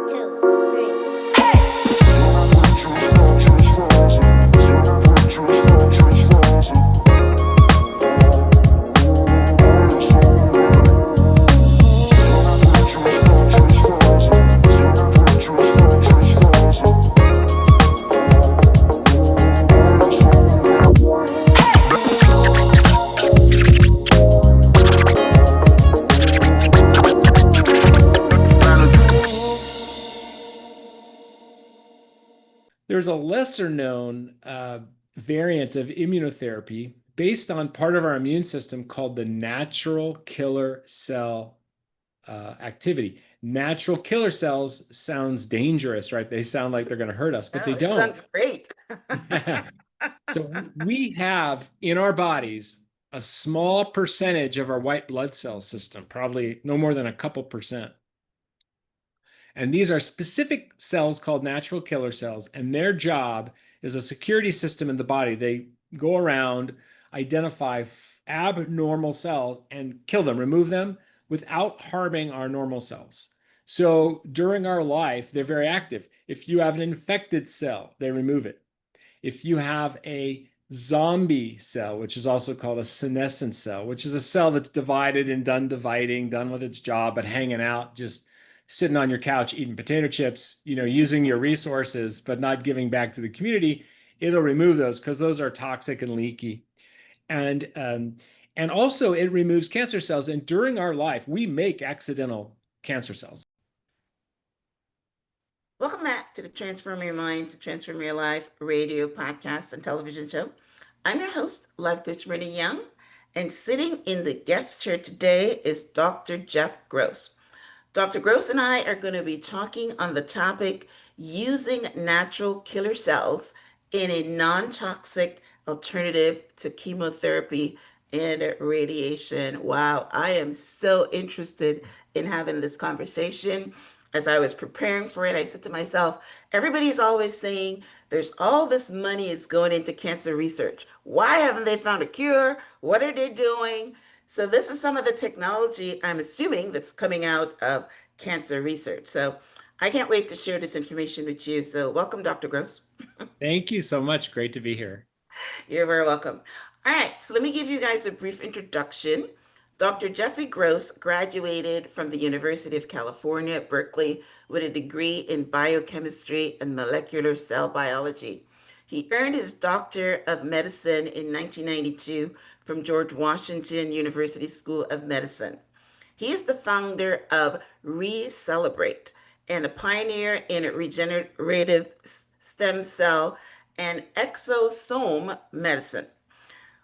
two, three. There's a lesser known variant of immunotherapy based on part of our immune system called the natural killer cell activity. Natural killer cells sounds dangerous, right? They sound like they're going to hurt us, but Oh, they it don't. sounds great. So we have in our bodies a small percentage of our white blood cell system, probably no more than a couple percent. And these are specific cells called natural killer cells, and their job is a security system in the body. They go around, identify abnormal cells, and kill them, remove them without harming our normal cells. So during our life, they're very active. If you have an infected cell, they remove it. If you have a zombie cell, which is also called a senescent cell, which is a cell that's divided and done dividing, done with its job, but hanging out, just sitting on your couch eating potato chips, using your resources, but not giving back to the community, it'll remove those because those are toxic and leaky. And and also it removes cancer cells. And during our life, we make accidental cancer cells. Welcome back to the Transform Your Mind to Transform Your Life radio, podcast, and television show. I'm your host, Life Coach Myrna Young, and sitting in the guest chair today is Dr. Jeff Gross. Dr. Gross and I are going to be talking on the topic using natural killer cells in a non toxic alternative to chemotherapy and radiation. Wow, I am so interested in having this conversation. As I was preparing for it, I said to myself, everybody's always saying there's all this money is going into cancer research. Why haven't they found a cure? What are they doing? So this is some of the technology I'm assuming that's coming out of cancer research. So I can't wait to share this information with you. So welcome, Dr. Gross. Thank you so much. Great to be here. You're very welcome. All right, so let me give you guys a brief introduction. Dr. Jeffrey Gross graduated from the University of California at Berkeley with a degree in biochemistry and molecular cell biology. He earned his Doctor of Medicine in 1992 from George Washington University School of Medicine. He is the founder of ReCelebrate and a pioneer in regenerative stem cell and exosome medicine.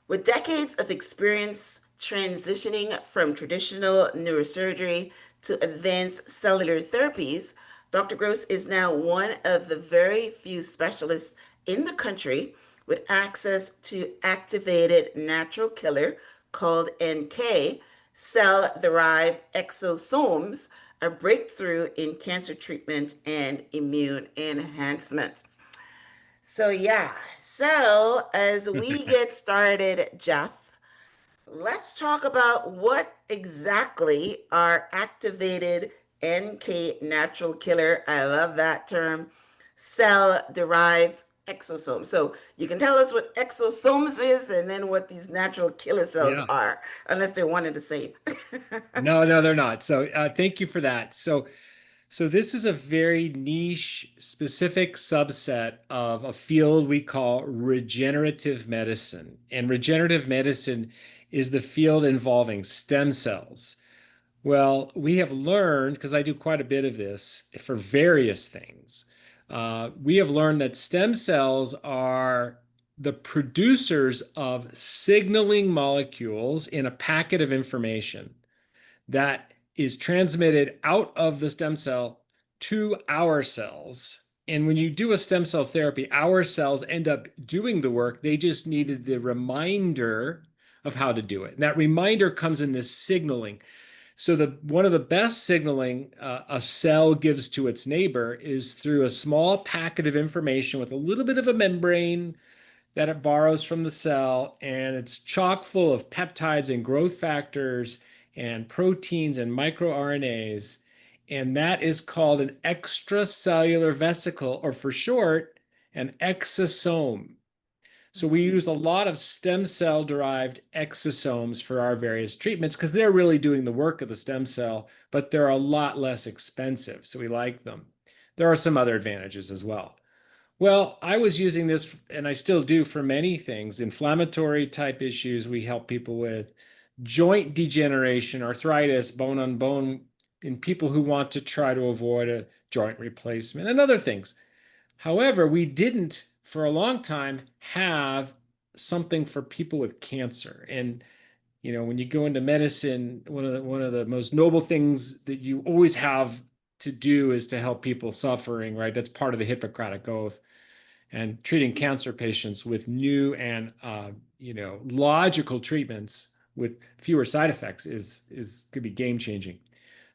With decades of experience transitioning from traditional neurosurgery to advanced cellular therapies, Dr. Gross is now one of the very few specialists in the country with access to activated natural killer called NK cell-derived exosomes, a breakthrough in cancer treatment and immune enhancement. So as we get started, Jeff, let's talk about what exactly are activated NK natural killer. I love that term. Cell derived exosomes. So you can tell us what exosomes is and then what these natural killer cells Yeah. are, unless they're one and the same. No, no, they're not. So thank you for that. So this is a very niche, specific subset of a field we call regenerative medicine. And regenerative medicine is the field involving stem cells. Well, we have learned, because I do quite a bit of this for various things, we have learned that stem cells are the producers of signaling molecules in a packet of information that is transmitted out of the stem cell to our cells. And when you do a stem cell therapy, our cells end up doing the work. They just needed the reminder of how to do it. And that reminder comes in this signaling. So the one of the best signaling a cell gives to its neighbor is through a small packet of information with a little bit of a membrane that it borrows from the cell, and it's chock full of peptides and growth factors and proteins and microRNAs. and that is called an extracellular vesicle, or for short, an exosome. So we use a lot of stem cell derived exosomes for our various treatments because they're really doing the work of the stem cell, but they're a lot less expensive. So we like them. There are some other advantages as well. Well, I was using this, and I still do for many things. Inflammatory type issues we help people with, joint degeneration, arthritis, bone on bone, in people who want to try to avoid a joint replacement, and other things. However, we didn't for a long time have something for people with cancer. And when you go into medicine, one of the most noble things that you always have to do is to help people suffering, right? That's part of the Hippocratic Oath. And treating cancer patients with new and logical treatments with fewer side effects is could be game changing.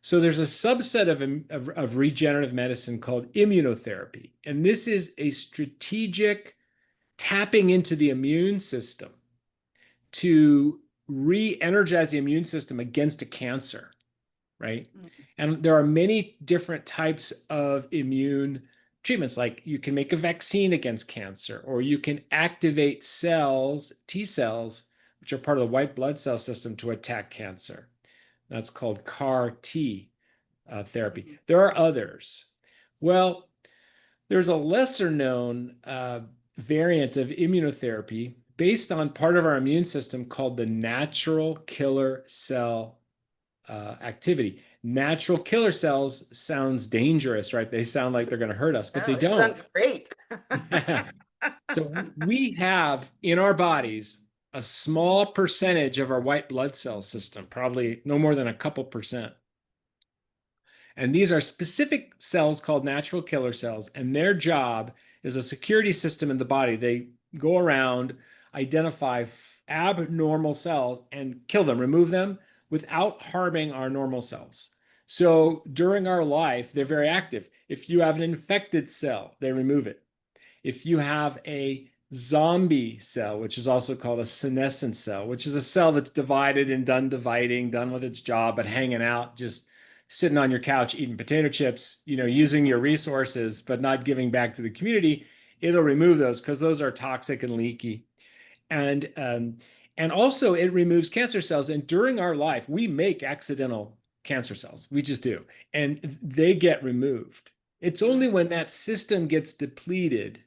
So there's a subset of regenerative medicine called immunotherapy. And this is a strategic tapping into the immune system to re-energize the immune system against a cancer, right? And there are many different types of immune treatments, like you can make a vaccine against cancer, or you can activate cells, T cells, which are part of the white blood cell system to attack cancer. That's called CAR T therapy. There are others. Well, there's a lesser known variant of immunotherapy based on part of our immune system called the natural killer cell activity. Natural killer cells sounds dangerous, right? They sound like they're going to hurt us, but Oh, they it don't. sounds great. So we have in our bodies a small percentage of our white blood cell system, probably no more than a couple percent. And these are specific cells called natural killer cells, and their job is a security system in the body. They go around, identify abnormal cells, and kill them, remove them without harming our normal cells. So during our life, they're very active. If you have an infected cell, they remove it. If you have a zombie cell, which is also called a senescent cell, which is a cell that's divided and done dividing, done with its job, but hanging out, just sitting on your couch eating potato chips, using your resources, but not giving back to the community, it'll remove those because those are toxic and leaky. And also it removes cancer cells. And during our life, we make accidental cancer cells. We just do. And they get removed. It's only when that system gets depleted,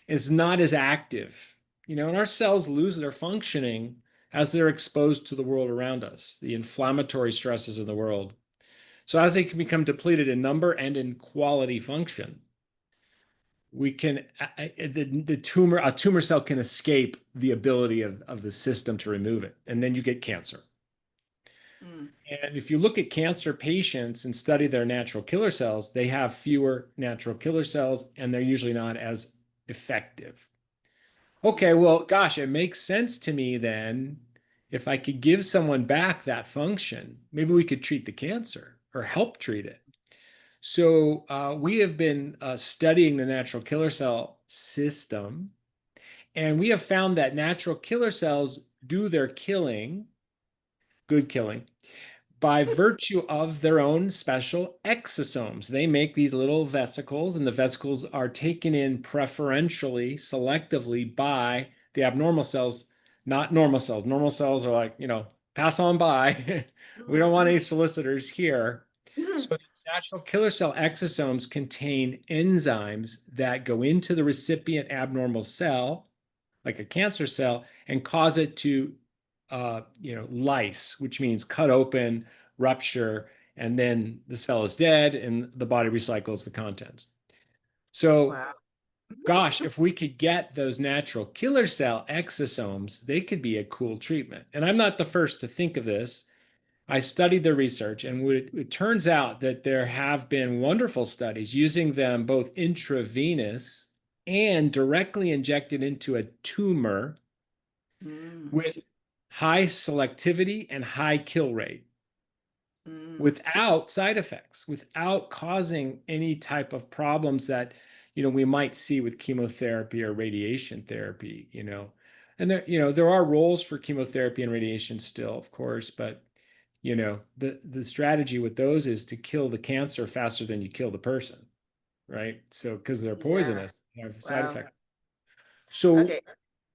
it's not as active, and our cells lose their functioning as they're exposed to the world around us, the inflammatory stresses of the world. So as they can become depleted in number and in quality function, we can the tumor a tumor cell can escape the ability of the system to remove it, and then you get cancer. Mm. And if you look at cancer patients and study their natural killer cells, they have fewer natural killer cells, and they're usually not as effective. Okay, well, gosh, it makes sense to me then. If I could give someone back that function, maybe we could treat the cancer or help treat it. So we have been studying the natural killer cell system, and we have found that natural killer cells do their killing, good killing, by virtue of their own special exosomes. They make these little vesicles, and the vesicles are taken in preferentially, selectively by the abnormal cells, not normal cells. Normal cells are like, pass on by. We don't want any solicitors here. So the natural killer cell exosomes contain enzymes that go into the recipient abnormal cell, like a cancer cell, and cause it to lyse, which means cut open, rupture, and then the cell is dead and the body recycles the contents. So, Wow. gosh, if we could get those natural killer cell exosomes, they could be a cool treatment. And I'm not the first to think of this. I studied the research, and it turns out that there have been wonderful studies using them both intravenous and directly injected into a tumor Mm. with high selectivity and high kill rate Mm. without side effects, without causing any type of problems that we might see with chemotherapy or radiation therapy. And there are roles for chemotherapy and radiation still, of course, but The strategy with those is to kill the cancer faster than you kill the person, right? So because they're Yeah. poisonous, they have side Wow. effects. So Okay.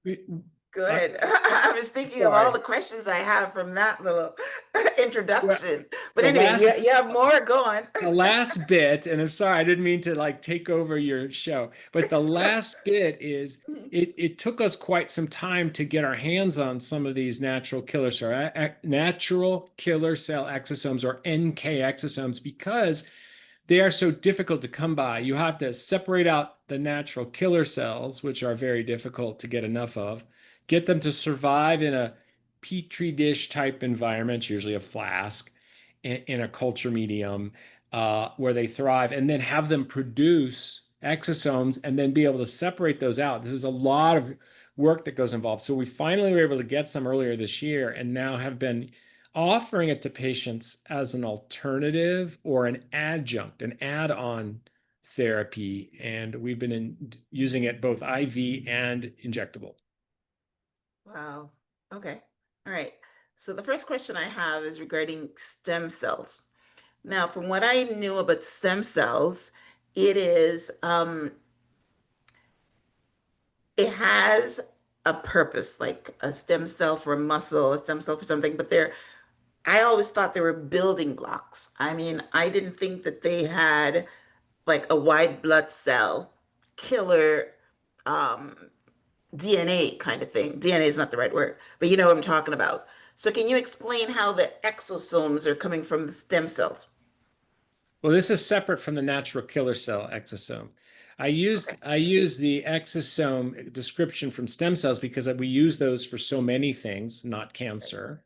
we- Go I, ahead. I was thinking of all sorry. the questions I have from that little Well, introduction. But the anyway, last you have more going. the last bit, and I'm sorry, I didn't mean to like take over your show, but the last bit is it took us quite some time to get our hands on some of these natural killer cell exosomes, or NK exosomes, because they are so difficult to come by. You have to separate out the natural killer cells, which are very difficult to get enough of, get them to survive in a petri dish type environment, usually a flask, in a culture medium, where they thrive, and then have them produce exosomes and then be able to separate those out. There's a lot of work that goes involved. So we finally were able to get some earlier this year and now have been offering it to patients as an alternative or an adjunct, an add-on therapy. And we've been using it both IV and injectable. Wow. Okay. All right. So the first question I have is regarding stem cells. Now, from what I knew about stem cells, it is it has a purpose, like a stem cell for a muscle, a stem cell for something, but I always thought they were building blocks. I mean, I didn't think that they had like a white blood cell killer um, DNA kind of thing. DNA is not the right word, but you know what I'm talking about. So, can you explain how the exosomes are coming from the stem cells? Well, this is separate from the natural killer cell exosome. I use the exosome description from stem cells because we use those for so many things, not cancer.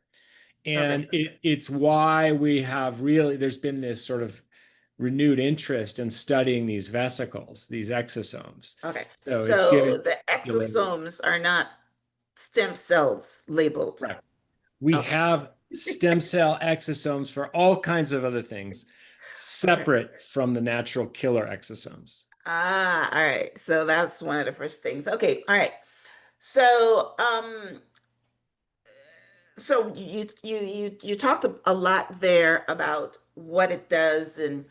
Okay. And it's why there's been this sort of renewed interest in studying these vesicles, these exosomes. Okay. So it's So given the popularity. exosomes are not stem cells labeled. Correct. We Okay. have stem cell exosomes for all kinds of other things, Okay. separate from the natural killer exosomes. Ah, all right. So that's one of the first things. Okay. All right. So, so you talked a lot there about what it does and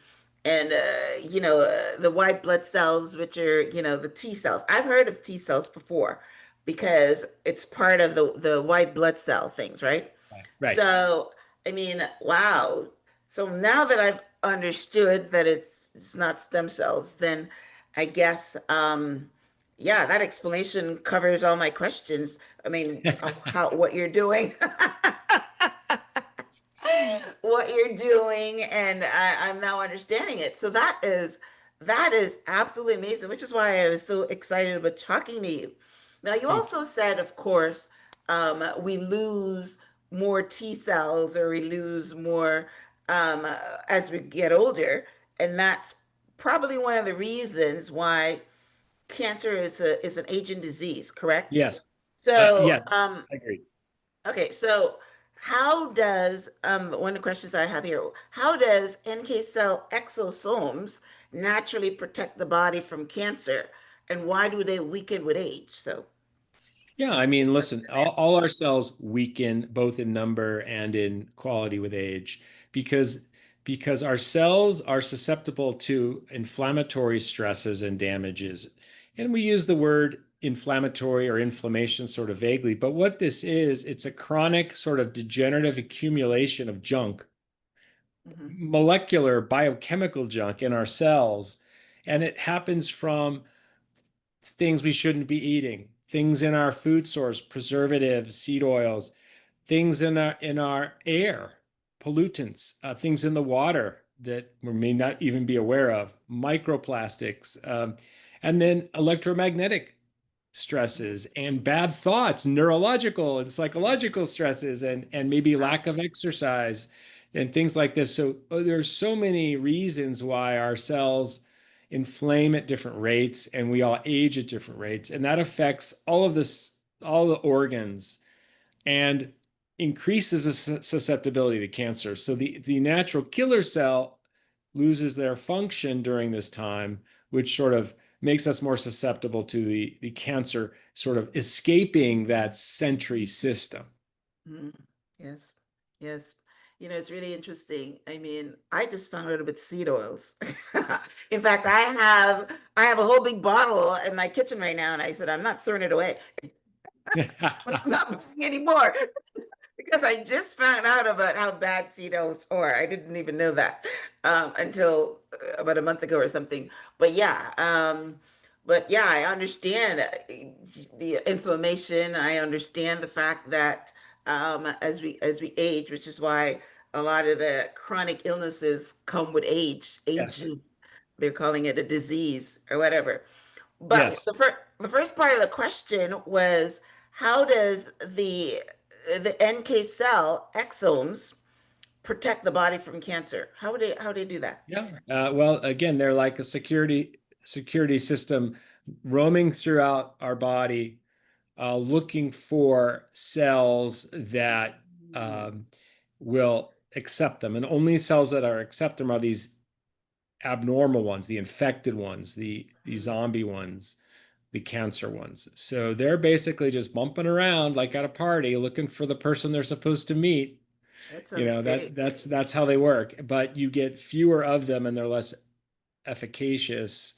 the white blood cells, which are the T cells. I've heard of T cells before because it's part of the white blood cell things, right? Right. Right. So I mean, wow. So now that I've understood that it's not stem cells, then I guess yeah, that explanation covers all my questions. I mean, how what you're doing, what you're doing, and I'm now understanding it. So that is absolutely amazing, which is why I was so excited about talking to you. Now, you Thank you. also said, of course, we lose more T cells or we lose more um, as we get older, and that's probably one of the reasons why cancer is an aging disease, correct? Yes. So, Yeah, I agree. okay, so how does one of the questions I have here, how does NK cell exosomes naturally protect the body from cancer, and why do they weaken with age? So, Yeah, I mean, listen, all our cells weaken both in number and in quality with age because our cells are susceptible to inflammatory stresses and damages. And we use the word inflammatory or inflammation sort of vaguely, but what this is, it's a chronic sort of degenerative accumulation of junk, mhm, molecular biochemical junk in our cells. And it happens from things we shouldn't be eating, things in our food source, preservatives, seed oils, things in our air, pollutants, things in the water that we may not even be aware of, microplastics, and then electromagnetic stresses and bad thoughts, neurological and psychological stresses, and maybe wow, lack of exercise and things like this. So there's so many reasons why our cells inflame at different rates and we all age at different rates. And that affects all of this, all the organs, and increases the susceptibility to cancer. So the natural killer cell loses their function during this time, which sort of makes us more susceptible to the cancer sort of escaping that sentry system. mhm, yes, yes, It's really interesting. I mean, I just found out about seed oils. In fact, I have a whole big bottle in my kitchen right now, and I said I'm not throwing it away, but I'm not buying anymore because I just found out about how bad seed oils are. I didn't even know that until about a month ago or something. But yeah, I understand the inflammation. I understand the fact that as we age, which is why a lot of the chronic illnesses come with age. Age Yes. is they're calling it a disease or whatever. But Yes. the first part of the question was how does the NK cell exomes protect the body from cancer? How do they do that? Yeah. Well, again, they're like a security system roaming throughout our body, looking for cells that um, will accept them. And only cells that are accept them are these abnormal ones, the infected ones, the zombie ones, the cancer ones. So they're basically just bumping around like at a party, looking for the person they're supposed to meet. That You sounds know, great. that's how they work. But you get fewer of them and they're less efficacious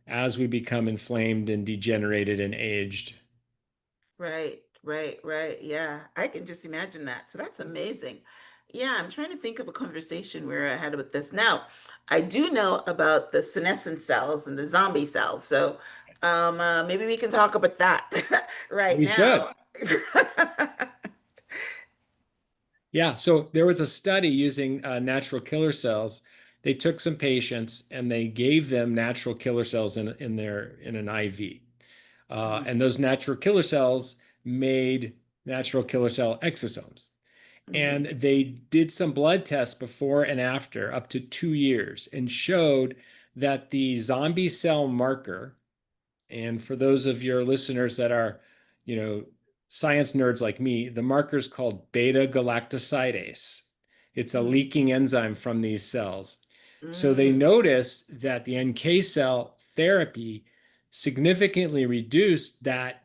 as we become inflamed and degenerated and aged. Right, right, right. Yeah, I can just imagine that. So that's amazing. Yeah, I'm trying to think of a conversation where I had with this. Now, I do know about the senescent cells and the zombie cells. So maybe we can talk about that right We should. now. Yeah, so there was a study using natural killer cells. They took some patients and they gave them natural killer cells in an IV. Mhm, And those natural killer cells made natural killer cell exosomes. mhm, And they did some blood tests before and after, up to 2 years, and showed that the zombie cell marker, and for those of your listeners that are, you know, science nerds like me, the marker is called beta galactosidase. It's a mhm, leaking enzyme from these cells. So they mhm, noticed that the NK cell therapy significantly reduced that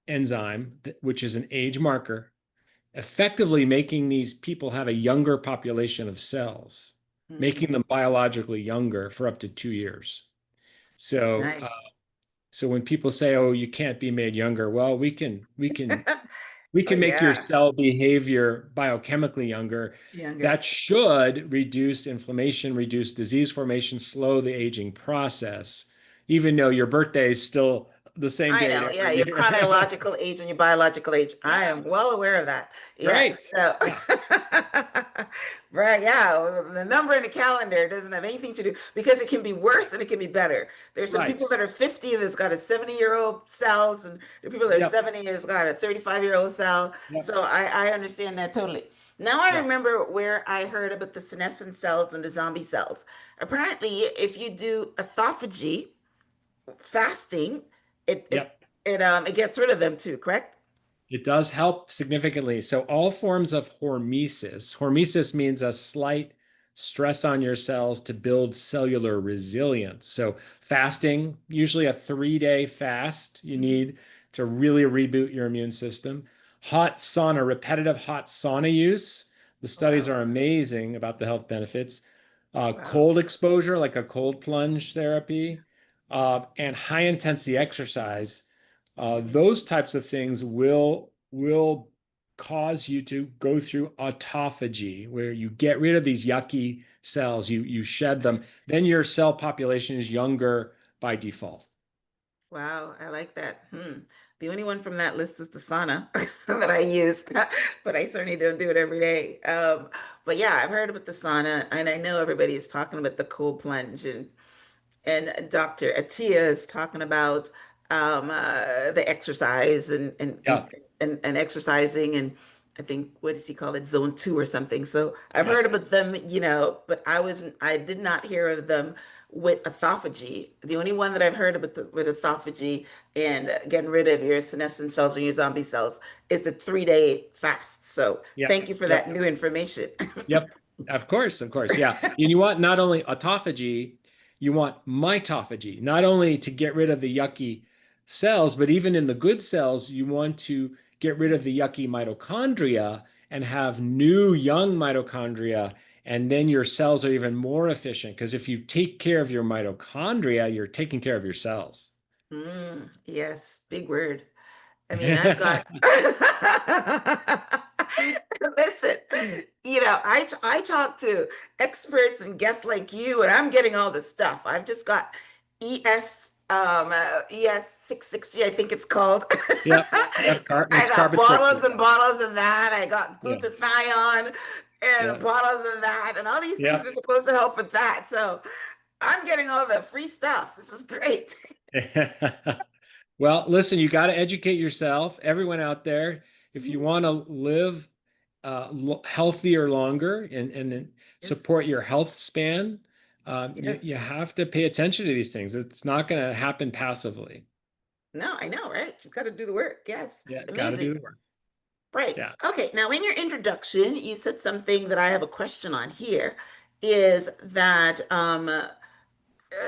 enzyme, which is an age marker, effectively making these people have a younger population of cells, making mhm. them biologically younger for up to 2 years. So Nice. so when people say, "Oh, you can't be made younger," well, we Oh can make your yeah, cell behavior biochemically younger. younger. That should reduce inflammation, reduce disease formation, slow the aging process, even though your birthday is still the same I date know, yeah, every your year. chronological age and your biological age. I Yeah, am well aware of that. right. Yes. So, Yeah, right, yeah, well, the number in the calendar doesn't have anything to do because it can be worse and it can be better. There's some right. people that are 50 that's got a 70-year-old cells, and the people that are Yep, 70 that's got a 35-year-old cell. yep, So I understand that totally. Now I yeah, remember where I heard about the senescent cells and the zombie cells. Apparently, if you do autophagy, fasting, it it yep. it gets rid of them too, correct? It does help significantly. So all forms of hormesis means a slight stress on your cells to build cellular resilience. So fasting, usually a 3-day fast, you Mhm. need to really reboot your immune system. Hot sauna, repetitive hot sauna use. The studies Wow. are amazing about the health benefits. Wow. Cold exposure, like a cold plunge therapy, and high intensity exercise, Mhm. those types of things will cause you to go through autophagy, where you get rid of these yucky cells, you shed them, then your cell population is younger by default. Wow, I like that. The only one from that list is the sauna that I use, but I certainly don't do it every day. But yeah, I've heard about the sauna, and I know everybody is talking about the cold plunge, and Dr. Atia is talking about the exercise Yeah. and exercising, and I think what does he call it, zone 2 or something. So I've heard Yes. about them, but I did not hear of them with autophagy. The only one that I've heard about with autophagy and getting rid of your senescent cells or your zombie cells is the 3-day fast. So Yep. thank you for that Yep. new information. Yep. Of course. Of course. Yeah. And you want not only autophagy, you want mitophagy, not only to get rid of the yucky cells, but even in the good cells, you want to get rid of the yucky mitochondria and have new young mitochondria, and then your cells are even more efficient. Because if you take care of your mitochondria, you're taking care of your cells. Yes, big word. I mean, I've got listen, I talk to experts and guests like you, and I'm getting all this stuff. I've just got ES 660, I think it's called. Yep. Yep. I It's got carbon-60. bottles and bottles of that. I got Yeah. glutathione and Yeah. bottles of that, and all these Yeah. things are supposed to help with that. So I'm getting all the free stuff. This is great. Well, listen, you got to educate yourself, everyone out there. If you Mhm. want to live healthier longer and Yes, support your health span, yes. you have to pay attention to these things. It's not going to happen passively. No, I know, right? You've got to do the work. Yes. Yeah, got to Amazing. do the work. Right. Yeah, Okay. Now, in your introduction, you said something that I have a question on here is that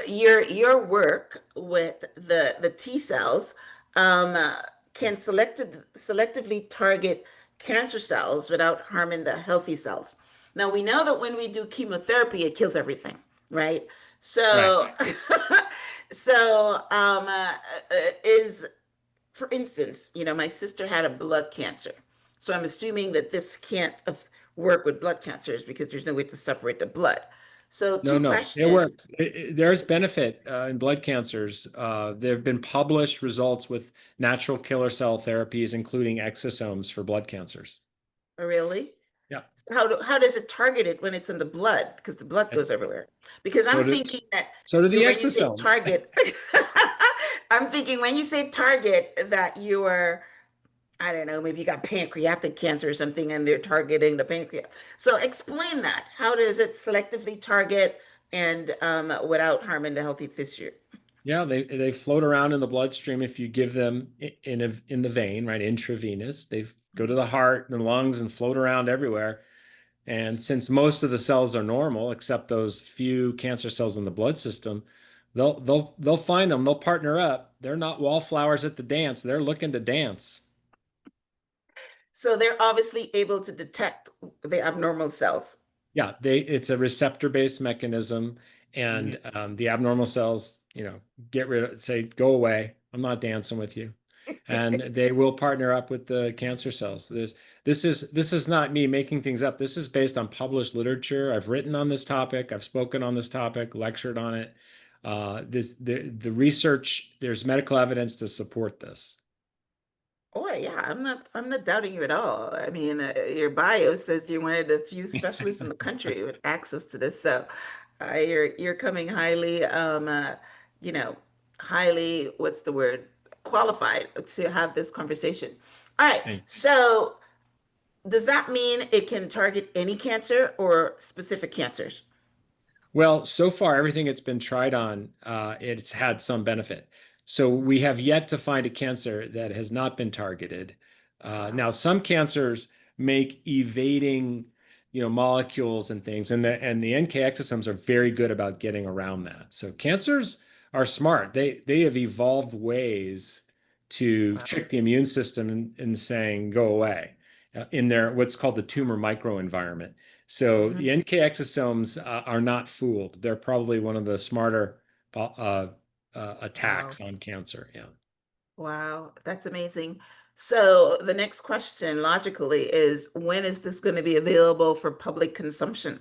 your work with the T cells um, uh, can selectively target cancer cells without harming the healthy cells. Now, we know that when we do chemotherapy, it kills everything, right? right. So, so is for instance, my sister had a blood cancer. So I'm assuming that this can't work with blood cancers because there's no way to separate the blood. So, No, two no, it questions. works. There's benefit in blood cancers. There have been published results with natural killer cell therapies, including exosomes for blood cancers. Oh, really? Yeah. How does it target it when it's in the blood? Because the blood And goes everywhere. Because so I'm do thinking that so do the when you say exosomes. target, I'm thinking when you say target that you are, I don't know, maybe you got pancreatic cancer or something and they're targeting the pancreas. So explain that. How does it selectively target and without harming the healthy tissue? Yeah, they float around in the bloodstream if you give them in the vein, right, intravenous. They go to the heart and the lungs and float around everywhere. And since most of the cells are normal, except those few cancer cells in the blood system, they'll find them. They'll partner up. They're not wallflowers at the dance. They're looking to dance. So they're obviously able to detect the abnormal cells. Yeah, it's a receptor-based mechanism, and Mhm. the abnormal cells, get rid of, say, go away. I'm not dancing with you, and they will partner up with the cancer cells. This is not me making things up. This is based on published literature. I've written on this topic. I've spoken on this topic, lectured on it. The research. There's medical evidence to support this. Oh yeah, I'm not doubting you at all. I mean, your bio says you're one of the few specialists in the country with access to this. So, you're coming highly, you know, highly, what's the word, qualified to have this conversation. All right. Thank So, does that mean it can target any cancer or specific cancers? Well, so far, everything it's been tried on, it's had some benefit. So we have yet to find a cancer that has not been targeted. Wow. Now, some cancers make evading, molecules and things, and the NK exosomes are very good about getting around that. So cancers are smart. They have evolved ways to Wow. trick the immune system in saying go away in their what's called the tumor microenvironment. So Mhm. the NK exosomes are not fooled. They're probably one of the smarter Wow. attacks on cancer. Yeah, Wow, that's amazing. So the next question logically is when is this going to be available for public consumption?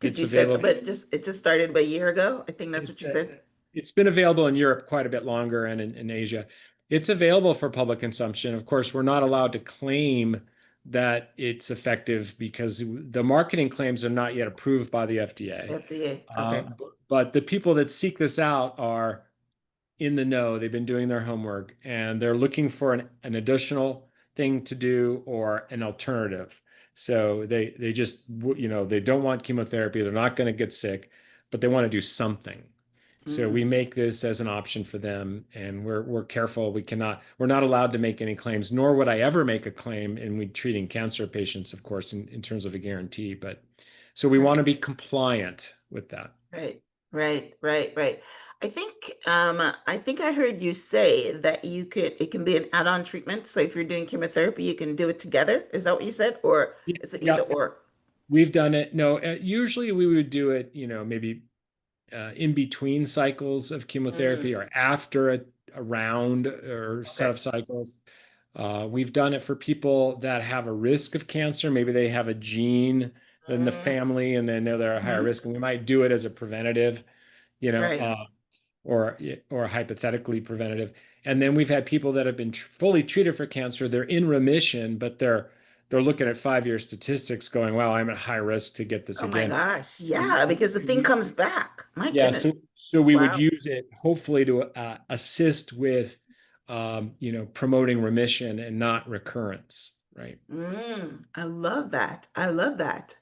Because it's you said, available. but it just started about a year ago. I think that's It, what you said. it's been available in Europe quite a bit longer and in Asia. It's available for public consumption. Of course, we're not allowed to claim that it's effective because the marketing claims are not yet approved by the FDA. FDA. Uh, Okay. but the people that seek this out are in the know. They've been doing their homework and they're looking for an additional thing to do or an alternative. So they just they don't want chemotherapy. They're not going to get sick, but they want to do something. So we Mm, make this as an option for them, and we're careful. We're not allowed to make any claims, nor would I ever make a claim in we treating cancer patients, of course, in terms of a guarantee. But so we want to right. be compliant with that. Right. Right. Right. Right. I think I heard you say that it can be an add-on treatment. So if you're doing chemotherapy, you can do it together. Is that what you said? Or is it either Yeah, or? we've done it. No, usually we would do it, maybe in between cycles of chemotherapy Mm, or after a round or set okay. of cycles. We've done it for people that have a risk of cancer. Maybe they have a gene in the Mm, family and they know they're a higher hmm. risk, and we might do it as a preventative, you know, Right. uh, or hypothetically preventative. And then we've had people that have been fully treated for cancer. They're in remission, but they're looking at 5-year statistics, going, "Wow, I'm at high risk to get this Oh my again." gosh. And, Yeah, and because the thing comes back. My yeah, goodness. so we would Wow. use it hopefully to assist with promoting remission and not recurrence, right? I love that. I love that.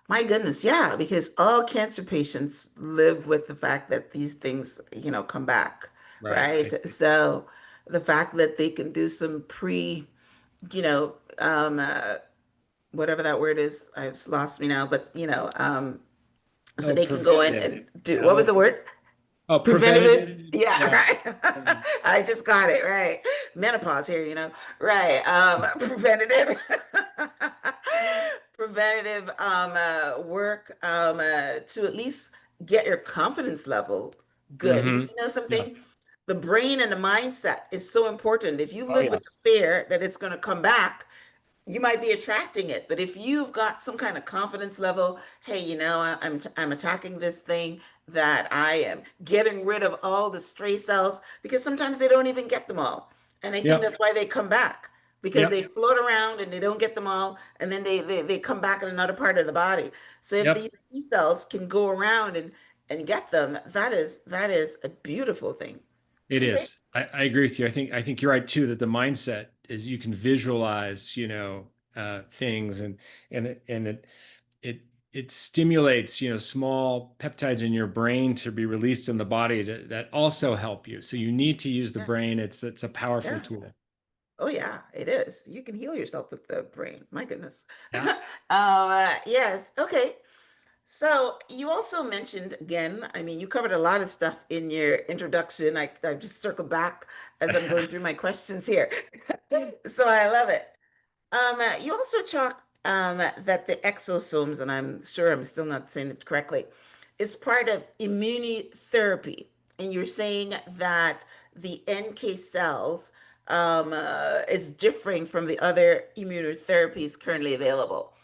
My goodness, yeah, because all cancer patients live with the fact that these things, come back, Right. right? So the fact that they can do some you know, um, uh, whatever that word is, I've lost me now, but so Oh, they can go in preventative. and do, Yeah. what was the word? Oh, Preventative? preventative. Yeah, Yeah. right. I just got it right. Menopause here, right. Preventative, preventative work to at least get your confidence level good. Hmm. Because you know Yeah. something, the brain and the mindset is so important. If you Oh, live yeah. with the fear that it's going to come back, you might be attracting it. But if you've got some kind of confidence level, hey, I'm attacking this thing, that I am getting rid of all the stray cells, because sometimes they don't even get them all. And I think Yep. that's why they come back, because they Yep. float around and they don't get them all, and then they come back in another part of the body. So if Yep. these T cells can go around and get them, that is a beautiful thing. It Okay. is. I agree with you. I think you're right too, that the mindset is you can visualize, things, and it stimulates, small peptides in your brain to be released in the body that also help you. So you need to use the Yeah. brain. It's a powerful Yeah. tool. Oh yeah, it is. You can heal yourself with the brain. My goodness. Yeah. Yes. Okay. So you also mentioned again, I mean, you covered a lot of stuff in your introduction. I just circled back as I'm going through my questions here. So I love it. You also talk that the exosomes, and I'm sure I'm still not saying it correctly, is part of immunotherapy. And you're saying that the NK cells is differing from the other immunotherapies currently available.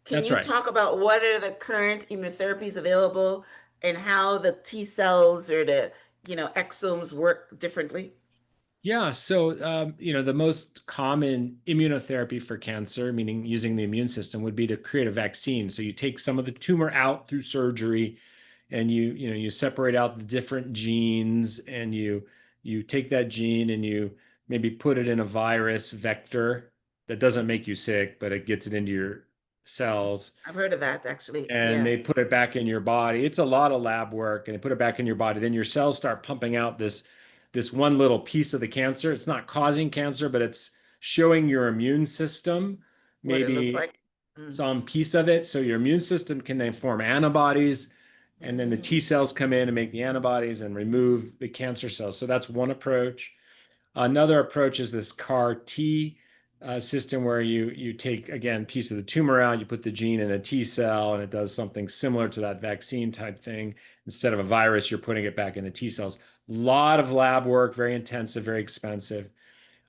Can That's you right. talk about what are the current immunotherapies available and how the T cells or the, exomes work differently? Yeah, so the most common immunotherapy for cancer, meaning using the immune system, would be to create a vaccine. So you take some of the tumor out through surgery, and you separate out the different genes, and you take that gene and you maybe put it in a virus vector that doesn't make you sick, but it gets it into your cells, I've heard of that actually. and Yeah. they put it back in your body. It's a lot of lab work, and they put it back in your body. Then your cells start pumping out this one little piece of the cancer. It's not causing cancer, but it's showing your immune system What it looks maybe like. Mm. some piece of it. So your immune system can then form antibodies, and then the T Mm. cells come in and make the antibodies and remove the cancer cells. So that's one approach. Another approach is this CAR T system, where you take, again, piece of the tumor out, you put the gene in a T cell, and it does something similar to that vaccine type thing. Instead of a virus, you're putting it back into T cells. A lot of lab work, very intensive, very expensive.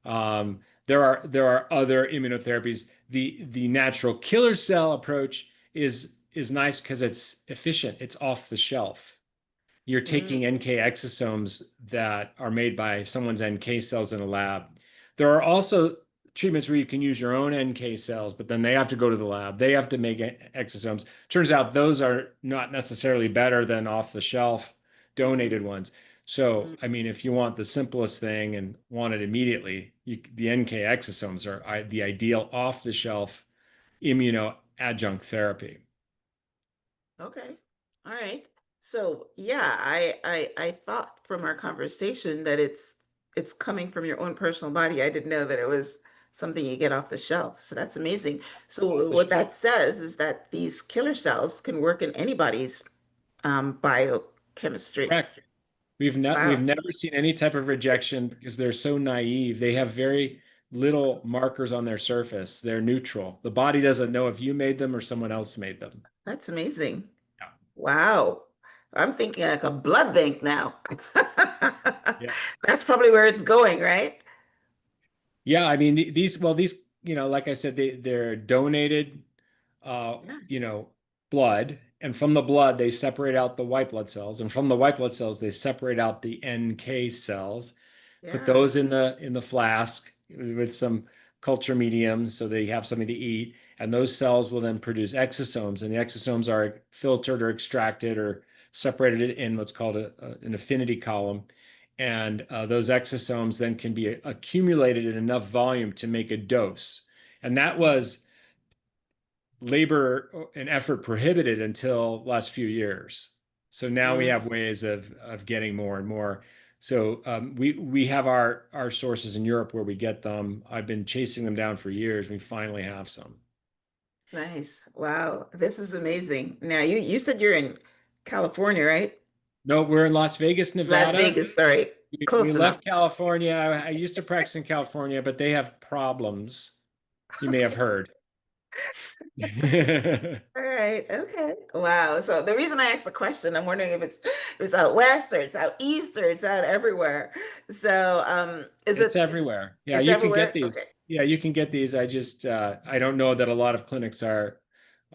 There are other immunotherapies. The natural killer cell approach is nice because it's efficient. It's off the shelf. You're taking Mm. NK exosomes that are made by someone's NK cells in a lab. There are also treatments where you can use your own NK cells, but then they have to go to the lab. They have to make exosomes. Turns out those are not necessarily better than off the shelf donated ones. So, I Mm. mean, if you want the simplest thing and want it immediately, the NK exosomes are the ideal off the shelf immunoadjunct therapy. Okay. All right. So yeah, I thought from our conversation that it's coming from your own personal body. I didn't know that it was something you get off the shelf. So that's amazing. Off So the what shelf. that says is that these killer cells can work in anybody's biochemistry. Correct. we've Wow. never seen any type of rejection because they're so naive. They have very little markers on their surface. They're neutral. The body doesn't know if you made them or someone else made them. That's amazing. Yeah. Wow. I'm thinking like a blood bank now. Yeah. That's probably where it's going, right? Yeah, I mean these, like I said, they're donated uh, Yeah. you know, blood, and from the blood they separate out the white blood cells, and from the white blood cells they separate out the NK cells, put Yeah. those in the flask with some culture mediums so they have something to eat, and those cells will then produce exosomes, and the exosomes are filtered or extracted or separated in what's called an affinity column. And those exosomes then can be accumulated in enough volume to make a dose. And that was labor and effort prohibited until last few years. So now we have Mm, ways of getting more and more. So we have our sources in Europe where we get them. I've been chasing them down for years. We finally have some. nice. Wow. This is amazing. Now you said you're in California, right? No, we're in Las Vegas, Las Nevada. Vegas, sorry. We Close enough. left California. I used to practice in California, but they have problems. You may have Okay. heard. All right. Okay. Wow. So the reason I asked the question, I'm wondering if it's out west or it's out east or it's out everywhere. So is It's it everywhere. Yeah, it's you can get everywhere? these. Okay. Yeah, you can get these. I don't know that a lot of clinics are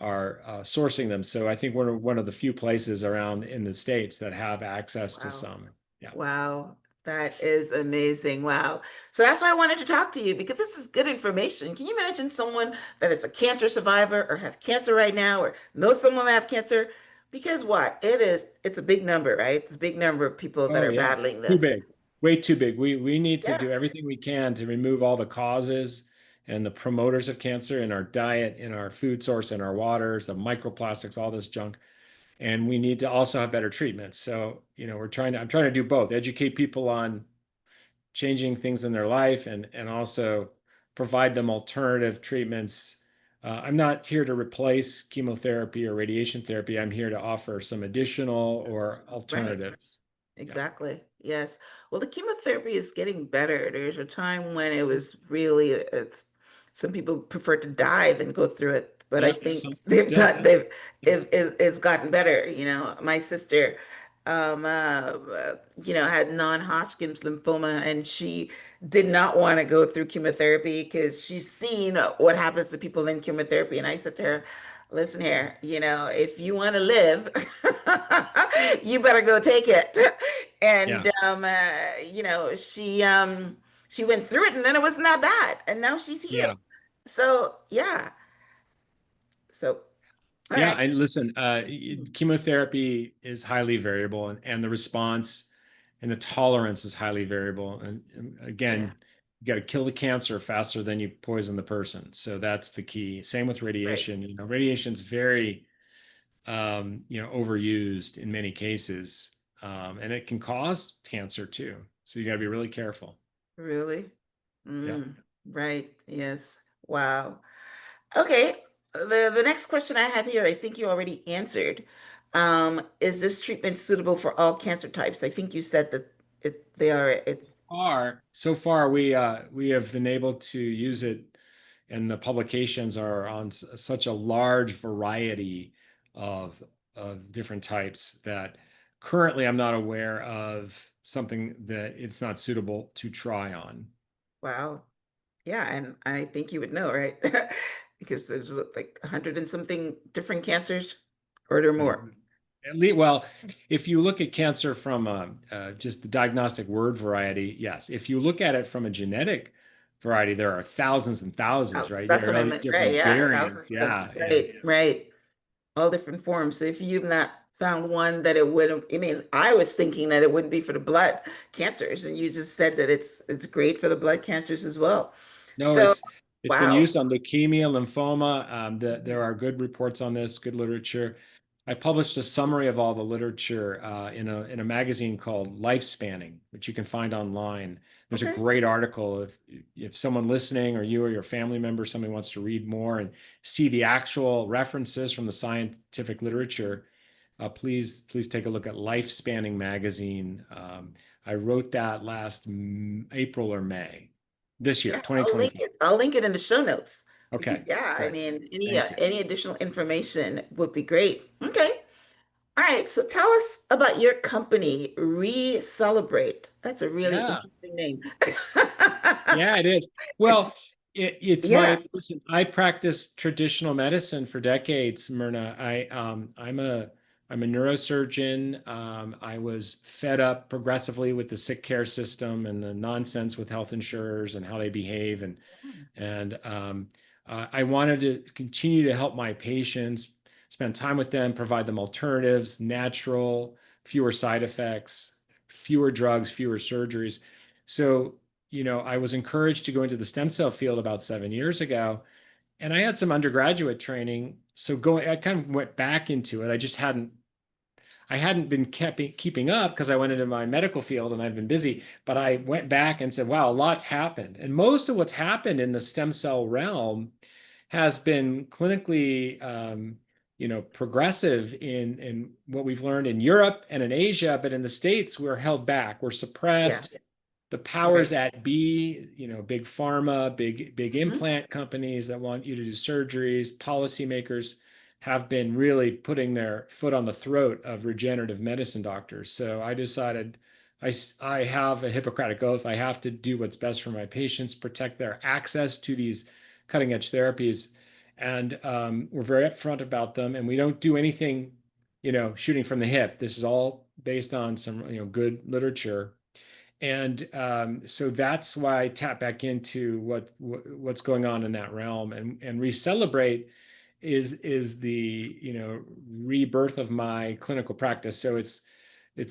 sourcing them. So I think we're one of the few places around in the States that have access to Wow. some. Yeah. Wow, that is amazing. Wow. So that's why I wanted to talk to you because this is good information. Can you imagine someone that is a cancer survivor or have cancer right now or know someone that have cancer? Because what? It's a big number, right? It's a big number of people that Oh are yeah. battling Too this. big. Way too big. We need to Yeah. do everything we can to remove all the causes and the promoters of cancer in our diet, in our food source, in our waters, the microplastics, all this junk. And we need to also have better treatments. So, I'm trying to do both, educate people on changing things in their life and also provide them alternative treatments. I'm not here to replace chemotherapy or radiation therapy. I'm here to offer some additional or Right. alternatives. Yeah. Exactly. Yes. Well, the chemotherapy is getting better. There's a time when it was really, some people prefer to die than go through it. But I Yeah. think Some still. Yeah. Yeah. it's gotten better. My sister, had non-Hodgkin's lymphoma, and she did not want to go through chemotherapy because she's seen what happens to people in chemotherapy. And I said to her, listen here, if you want to live, you better go take it. Yeah. And she went through it and then it wasn't that bad. And now she's Yeah. healed. So yeah. So all Yeah. right. And listen, Mhm. chemotherapy is highly variable, and the response and the tolerance is highly variable. And Yeah, again, you got to kill the cancer faster than you poison the person. So that's the key. Same with right. radiation. Radiation's very, overused in many cases, and it can cause cancer too. So you got to be really careful. Really? Yeah. Right. Yes. Wow. Okay. The next question I have here, I think you already answered. Is this treatment suitable for all cancer types? I think you said that they are. It's So far, we have been able to use it, and the publications are on such a large variety of different types that currently I'm not aware of something that it's not suitable to try on. wow. Yeah, and I think you would know, right? Because there's what, like 100 and something different cancers, or there are There's more. at least, well, if you look at cancer from just the diagnostic word variety, yes. If you look at it from a genetic variety, there are thousands and thousands, Thousands. right? That's There are what I all these meant. Right. different Yeah. variants. Thousands of, Yeah, yeah. right, right. All different forms. So if you've not found one that it wouldn't, I mean, I was thinking that it wouldn't be for the blood cancers, and you just said that it's great for the blood cancers as well. No, So, it's been wow. used on leukemia, lymphoma. There Mhm. are good reports on this, good literature. I published a summary of all the literature in a magazine called Lifespanning, which you can find online. There's a Okay. great article if someone listening or you or your family member, somebody wants to read more and see the actual references from the scientific literature. please take a look at Lifespanning magazine. I wrote that last April or May this year, Yeah, I'll link 2024. it. I'll link it in the show notes because Okay, yeah, I great. mean, Thank you. any additional information would be great. Okay. All right. So tell us about your company, ReCelebrate. That's a really Yeah. interesting name. Yeah, it is. Well, it's Yeah. my listen. I practiced traditional medicine for decades, Myrna. I'm a neurosurgeon. I was fed up progressively with the sick care system and the nonsense with health insurers and how they behave, and I wanted to continue to help my patients, spend time with them, provide them alternatives, natural, fewer side effects, fewer drugs, fewer surgeries. So I was encouraged to go into the stem cell field about 7 years ago, and I had some undergraduate training. So I kind of went back into it. I hadn't been keeping up because I went into my medical field and I've been busy, but I went back and said, wow, a lot's happened. And most of what's happened in the stem cell realm has been clinically, progressive in what we've learned in Europe and in Asia, but in the States, we're held back, we're Yeah. suppressed. The powers Right. that be, big pharma, big Mhm. implant companies that want you to do surgeries, policymakers have been really putting their foot on the throat of regenerative medicine doctors. So I decided I have a Hippocratic oath. I have to do what's best for my patients, protect their access to these cutting edge therapies. And we're very upfront about them. And we don't do anything, shooting from the hip. This is all based on some, good literature, and so that's why I tap back into what's going on in that realm, and ReCelebrate is the rebirth of my clinical practice. So it's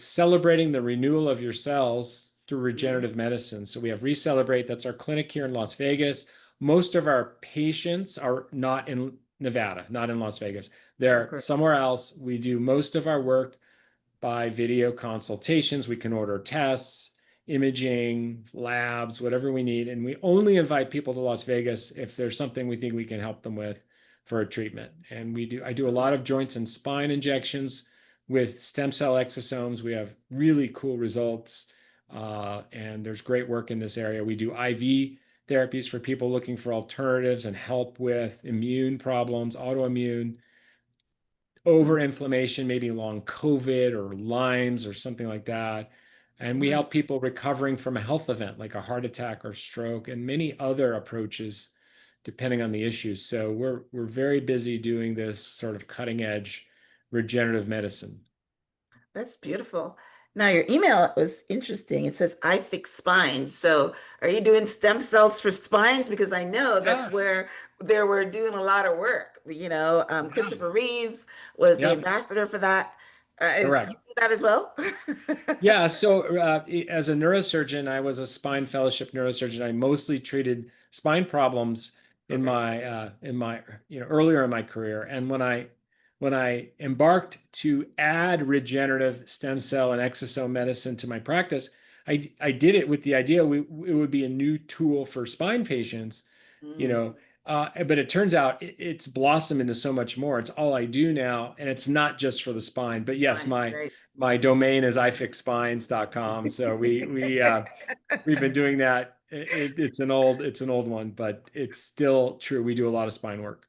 celebrating the renewal of your cells through Mhm. regenerative medicine. So we have ReCelebrate. That's our clinic here in Las Vegas. Most of our patients are not in Nevada, not in Las Vegas. They're Okay. somewhere else. We do most of our work by video consultations. We can order tests, imaging, labs, whatever we need. And we only invite people to Las Vegas if there's something we think we can help them with for a treatment. And I do a lot of joints and spine injections with stem cell exosomes. We have really cool results. And there's great work in this area. We do IV therapies for people looking for alternatives and help with immune problems, autoimmune, over inflammation, maybe long COVID or Lyme's or something like that. And we Mhm. help people recovering from a health event like a heart attack or stroke and many other approaches depending on the issues. So we're very busy doing this sort of cutting edge regenerative medicine. That's beautiful. Now, your email was interesting. It says, I fix spines. So, are you doing stem cells for spines? Because I know that's Yeah, where they were doing a lot of work. yeah, Christopher Reeves was the yeah, ambassador for that. You correct. do that as well? Yeah, so as a neurosurgeon, I was a spine fellowship neurosurgeon. I mostly treated spine problems Okay. in my earlier in my career. And when I embarked to add regenerative stem cell and exosome medicine to my practice, I did it with the idea it would be a new tool for spine patients, you Mm, know. But it turns out it's blossomed into so much more. It's all I do now, and it's not just for the spine. But yes, fine. my domain is ifixspines.com. So we've been doing that. It's an old one, but it's still true. We do a lot of spine work.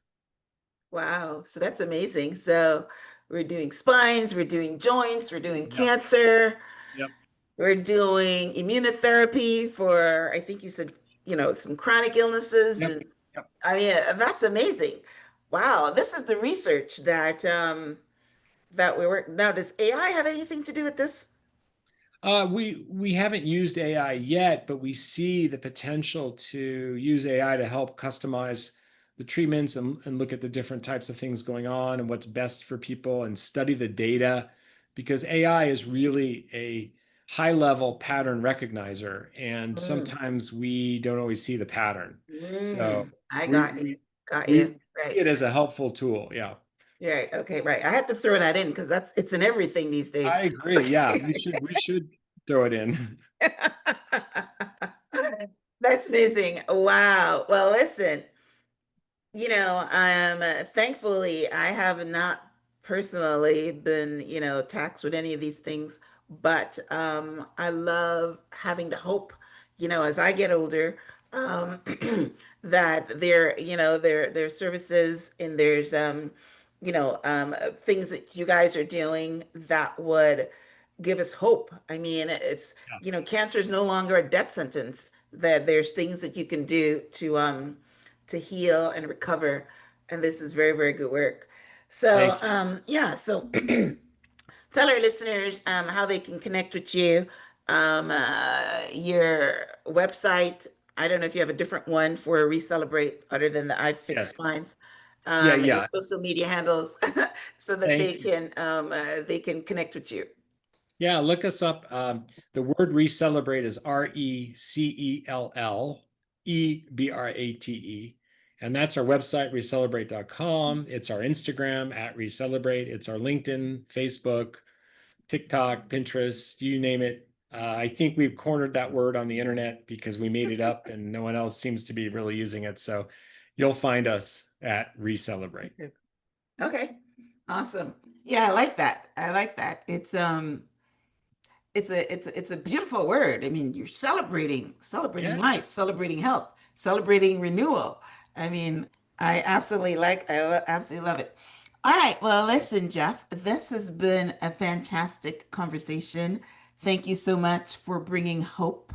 Wow. So that's amazing. So we're doing spines, we're doing joints, we're doing Yep. cancer. Yep. We're doing immunotherapy for, I think you said, some chronic illnesses. Yep. And Yep. I mean, that's amazing. Wow, this is the research that we work. Now, does AI have anything to do with this? We haven't used AI yet, but we see the potential to use AI to help customize the treatments and look at the different types of things going on and what's best for people and study the data, because AI is really a high level pattern recognizer, and Mm, sometimes we don't always see the pattern. So I we got you. we Got we you. see Right. it as a helpful tool. Yeah, Right. Okay. Right. I had to throw that in because it's in everything these days. I agree. Yeah, we should throw it in. That's amazing. Wow. Well, listen, thankfully, I have not personally been, taxed with any of these things, but I love having the hope, as I get older, um, that there are services and there's things that you guys are doing that would give us hope. I mean, it's Yeah. cancer is no longer a death sentence. That there's things that you can do to heal and recover, and this is very, very good work. So Thank you. yeah, so tell our listeners how they can connect with you. Your website. I don't know if you have a different one for ReCelebrate other than the iFix Yes. Spines. Yeah, Your yeah. social media handles, so that Thank you. they can connect with you. Yeah, look us up. The word ReCelebrate is ReCellEbrate. And that's our website, recelebrate.com. It's our Instagram at ReCelebrate. It's our LinkedIn, Facebook, TikTok, Pinterest, you name it. I think we've cornered that word on the internet because we made it up and no one else seems to be really using it. So you'll find us at ReCelebrate. Okay, awesome. Yeah, I like that. I like that. It's a beautiful word. I mean, you're celebrating Yeah. life, celebrating health, celebrating renewal. I mean, I absolutely love it. All right, well, listen, Jeff, this has been a fantastic conversation. Thank you so much for bringing hope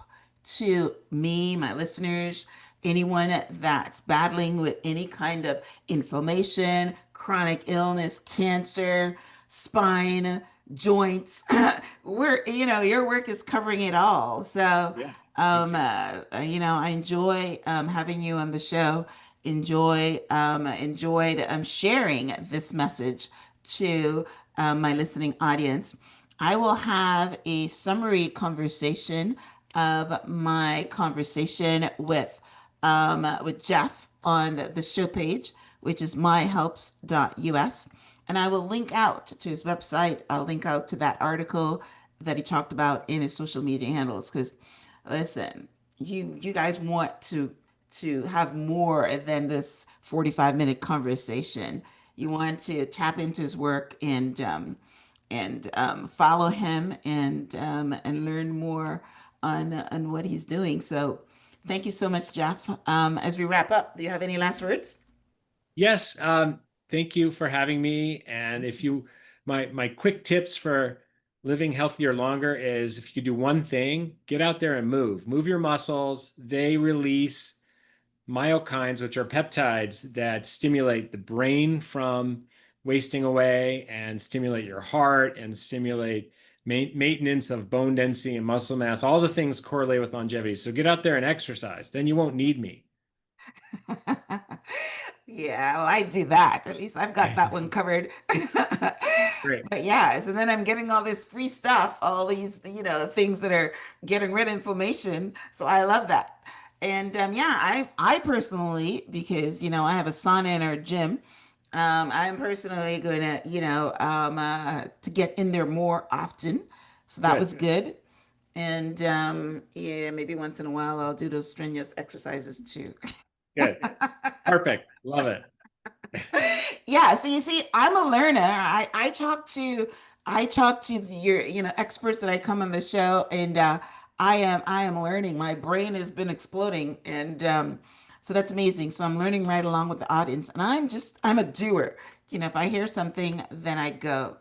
to me, my listeners, anyone that's battling with any kind of inflammation, chronic illness, cancer, spine, joints. Your work is covering it all. So, Yeah. Thank you. I enjoy having you on the show. Enjoyed sharing this message to my listening audience. I will have a summary conversation of my conversation with Jeff on the show page, which is myhelps.us. And I will link out to his website. I'll link out to that article that he talked about in his social media handles. Because listen, you guys want to have more than this 45-minute conversation. You want to tap into his work and follow him and learn more on what he's doing. So thank you so much, Jeff. As we wrap up, do you have any last words? Yes, thank you for having me. And if you, my quick tips for living healthier longer is if you do one thing, get out there and move. Move your muscles. They release myokines, which are peptides that stimulate the brain from wasting away and stimulate your heart and stimulate maintenance of bone density and muscle mass. All the things correlate with longevity. So get out there and exercise. Then you won't need me. Yeah, well, I do that. At least I've got that one covered. Great. But yeah, so then I'm getting all this free stuff, all these, things that are getting rid of inflammation. So I love that. And yeah, I personally, because I have a sauna in our gym, I'm personally gonna, to get in there more often. So that was Good. good. And yeah, maybe once in a while I'll do those strenuous exercises too. Good. Perfect. Love it. Yeah, so you see, I'm a learner. I talk to your experts that I come on the show, and I am learning. My brain has been exploding, and so that's amazing. So I'm learning right along with the audience, and I'm a doer. If I hear something, then I go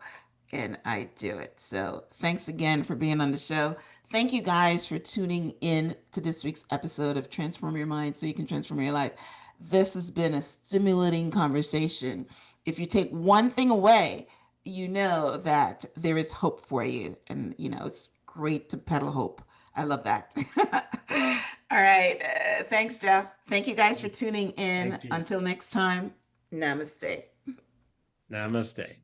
and I do it. So thanks again for being on the show. Thank you guys for tuning in to this week's episode of Transform Your Mind so you can transform your life. This has been a stimulating conversation. If you take one thing away, you know that there is hope for you. And, it's great to peddle hope. I love that. All right. Thanks, Jeff. Thank you guys for tuning in. Thank you. Until next time, namaste. Namaste.